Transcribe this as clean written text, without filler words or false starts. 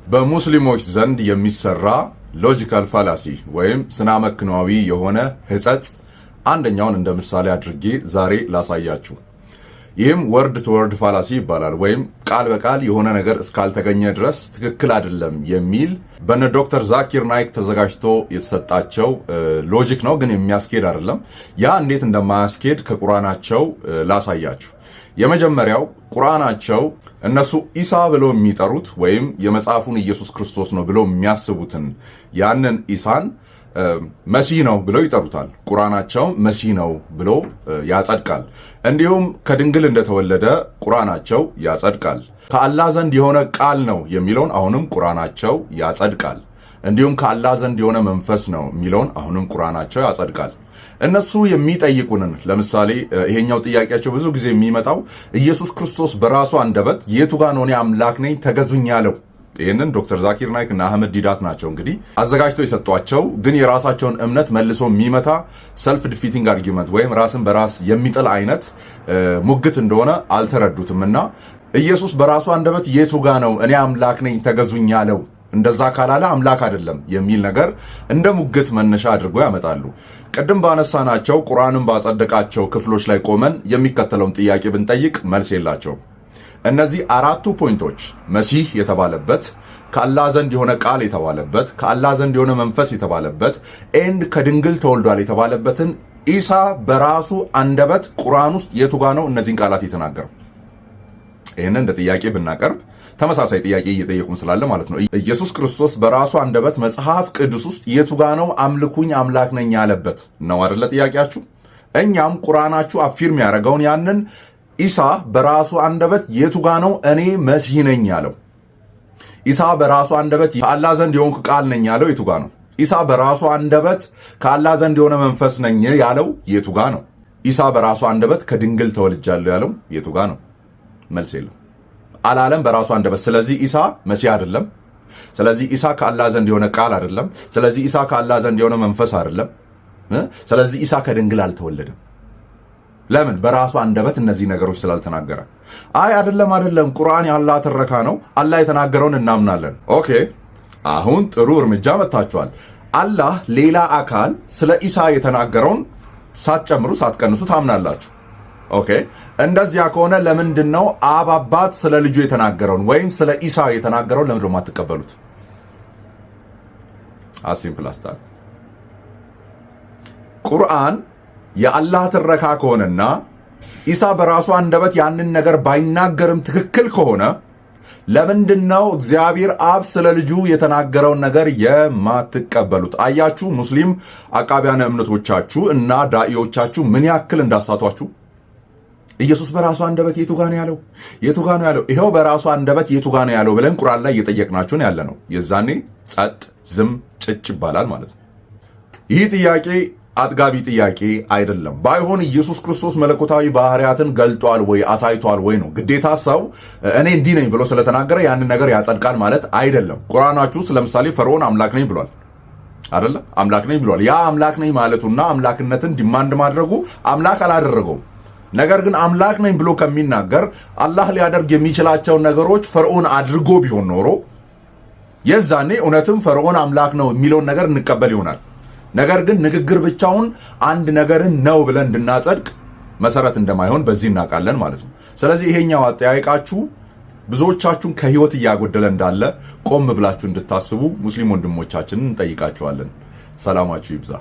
በሙስሊሞች ዘንድ የሚሰራ ሎጂካል ፋላሲ ወይም ስናመክኗዊ የሆነ ህጸጽ አንደኛውን እንደ ምሳሌ አድርጌ ዛሬ ላሳያችሁ። ይህም ወርድ ቱ ወርድ ፋላሲ ይባላል። ወይም ቃል በቃል የሆነ ነገር እስካልተገኘ ድረስ ትክክል አይደለም የሚል በነ ዶክተር ዛኪር ናይክ ተዘጋጅቶ የተሰጣቸው ሎጂክ ነው፣ ግን የሚያስኬድ አይደለም። ያ እንዴት እንደማያስኬድ ከቁርአናቸው ላሳያችሁ። የመጀመሪያው ቁርአናቸው እነሱ ኢሳ ብለው የሚጠሩት ወይም የመጽሐፉን ኢየሱስ ክርስቶስ ነው ብለው የሚያስቡትን ያንን ኢሳን መሲህ ነው ብለው ይጠሩታል። ቁርአናቸው መሲህ ነው ብሎ ያጸድቃል። እንዲሁም ከድንግል እንደተወለደ ቁርአናቸው ያጸድቃል። ከአላህ ዘንድ የሆነ ቃል ነው የሚለውን አሁንም ቁርአናቸው ያጸድቃል። እንዲሁም ከአላህ ዘንድ የሆነ መንፈስ ነው የሚለውን አሁንም ቁርአናቸው ያጸድቃል። እነሱ የሚጠይቁንን ለምሳሌ ይሄኛው ጥያቄያቸው ብዙ ጊዜ የሚመጣው ኢየሱስ ክርስቶስ በራሱ አንደበት የቱ ጋር ነው እኔ አምላክ ነኝ ተገዙኝ ያለው? ይህንን ዶክተር ዛኪር ናይክ እና አህመድ ዲዳት ናቸው እንግዲህ አዘጋጅተው የሰጧቸው። ግን የራሳቸውን እምነት መልሶ የሚመታ ሰልፍ ዲፊቲንግ አርጊመንት ወይም ራስን በራስ የሚጥል አይነት ሙግት እንደሆነ አልተረዱትም። እና ኢየሱስ በራሱ አንደበት የቱ ጋር ነው እኔ አምላክ ነኝ ተገዙኝ ያለው? እንደዛ ካላለ አምላክ አይደለም የሚል ነገር እንደ ሙግት መነሻ አድርጎ ያመጣሉ። ቅድም ባነሳናቸው ቁርአንን ባጸደቃቸው ክፍሎች ላይ ቆመን የሚከተለውን ጥያቄ ብንጠይቅ መልስ የላቸውም። እነዚህ አራቱ ፖይንቶች መሲህ የተባለበት፣ ከአላህ ዘንድ የሆነ ቃል የተባለበት፣ ከአላህ ዘንድ የሆነ መንፈስ የተባለበት ኤንድ ከድንግል ተወልዷል የተባለበትን ኢሳ በራሱ አንደበት ቁርአን ውስጥ የቱ ጋ ነው እነዚህን ቃላት የተናገረው? ይህንን እንደ ጥያቄ ብናቀርብ ተመሳሳይ ጥያቄ እየጠየቁን ስላለ ማለት ነው። ኢየሱስ ክርስቶስ በራሱ አንደበት መጽሐፍ ቅዱስ ውስጥ የቱ ጋ ነው አምልኩኝ አምላክ ነኝ ያለበት ነው አይደለ ጥያቄያችሁ? እኛም ቁርአናችሁ አፊርም ያደረገውን ያንን ኢሳ በራሱ አንደበት የቱ ጋ ነው እኔ መሲህ ነኝ ያለው? ኢሳ በራሱ አንደበት ከአላህ ዘንድ የሆንኩ ቃል ነኝ ያለው የቱ ጋ ነው? ኢሳ በራሱ አንደበት ከአላህ ዘንድ የሆነ መንፈስ ነኝ ያለው የቱ ጋ ነው? ኢሳ በራሱ አንደበት ከድንግል ተወልጃለሁ ያለው የቱ ጋ ነው? መልስ የለም። አላለም በራሱ አንደበት። ስለዚህ ኢሳ መሲህ አይደለም። ስለዚህ ኢሳ ከአላህ ዘንድ የሆነ ቃል አይደለም። ስለዚህ ኢሳ ከአላህ ዘንድ የሆነ መንፈስ አይደለም። ስለዚህ ኢሳ ከድንግል አልተወለደም። ለምን? በራሱ አንደበት እነዚህ ነገሮች ስላልተናገረ። አይ አይደለም ቁርአን የአላህ ትረካ ነው፣ አላህ የተናገረውን እናምናለን። ኦኬ፣ አሁን ጥሩ እርምጃ መታችኋል። አላህ ሌላ አካል ስለ ኢሳ የተናገረውን ሳትጨምሩ ሳትቀንሱ ታምናላችሁ። ኦኬ፣ እንደዚያ ከሆነ ለምንድን ነው አብ አባት ስለ ልጁ የተናገረውን ወይም ስለ ኢሳ የተናገረውን ለምንድን ነው የማትቀበሉት? አሲምፕል አስታክ ቁርአን የአላህ ትረካ ከሆነና ኢሳ በራሱ አንደበት ያንን ነገር ባይናገርም ትክክል ከሆነ ለምንድነው እግዚአብሔር አብ ስለ ልጁ የተናገረውን ነገር የማትቀበሉት? አያችሁ ሙስሊም አቃቢያነ እምነቶቻችሁ እና ዳኢዎቻችሁ ምን ያክል እንዳሳቷችሁ። ኢየሱስ በራሱ አንደበት የቱ ጋ ነው ያለው? የቱ ጋ ነው ያለው? ይሄው በራሱ አንደበት የቱ ጋ ነው ያለው ብለን ቁርአን ላይ እየጠየቅናችሁን ያለ ነው። የዛኔ ጸጥ ዝም ጭጭ ይባላል ማለት ነው። ይህ ጥያቄ አጥጋቢ ጥያቄ አይደለም። ባይሆን ኢየሱስ ክርስቶስ መለኮታዊ ባህሪያትን ገልጧል ወይ አሳይቷል ወይ ነው። ግዴታ ሰው እኔ እንዲህ ነኝ ብሎ ስለተናገረ ያንን ነገር ያጸድቃል ማለት አይደለም። ቁርአናችሁ ለምሳሌ ፈርዖን አምላክ ነኝ ብሏል አይደለ? አምላክ ነኝ ብሏል። ያ አምላክ ነኝ ማለቱና አምላክነትን ዲማንድ ማድረጉ አምላክ አላደረገውም። ነገር ግን አምላክ ነኝ ብሎ ከሚናገር አላህ ሊያደርግ የሚችላቸውን ነገሮች ፈርዖን አድርጎ ቢሆን ኖሮ የዛኔ እውነትም ፈርዖን አምላክ ነው የሚለውን ነገር እንቀበል ይሆናል። ነገር ግን ንግግር ብቻውን አንድ ነገርን ነው ብለን እንድናጸድቅ መሰረት እንደማይሆን በዚህ እናውቃለን ማለት ነው። ስለዚህ ይሄኛው አጠያየቃችሁ ብዙዎቻችሁን ከህይወት እያጎደለ እንዳለ ቆም ብላችሁ እንድታስቡ ሙስሊም ወንድሞቻችንን እንጠይቃችኋለን። ሰላማችሁ ይብዛ።